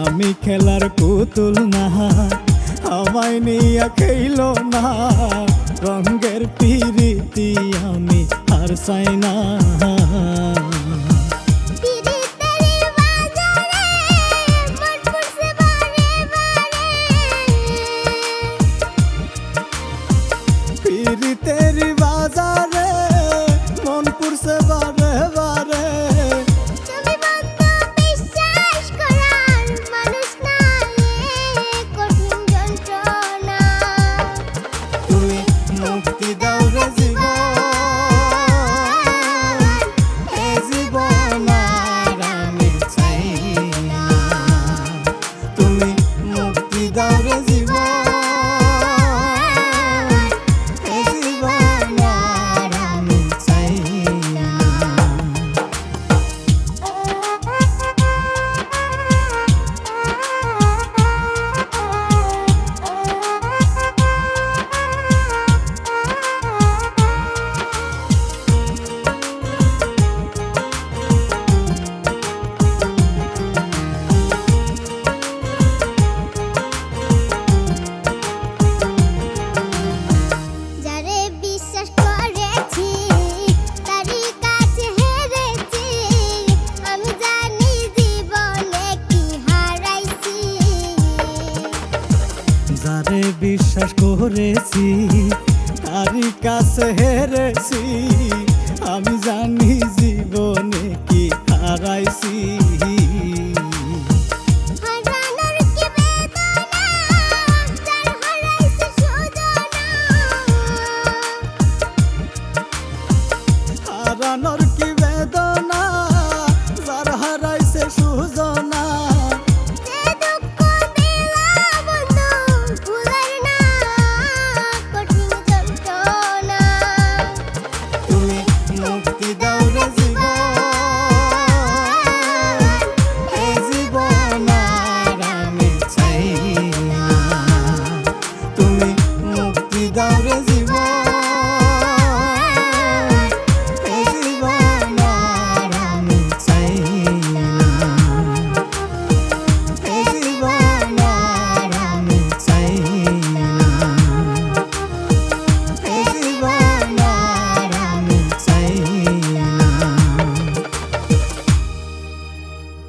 আমি খেলার পুতুল না, আমায় নিয়া খেইলো না, রঙের পিরিতি আমি আর চাই না। পিরিতের বাজারে মন পুরছে বারে বারে, মুক্তি দাও রে জীবন, এ জীবন আর আমি চাই না। তুমি মুক্তি দাও রে জীবন, এ জীবন আর আমি চাই না। যারে বিশ্বাস করেছি তারই কাছে হেরেছি, আমি জানি জীবনে কি হারাইছি।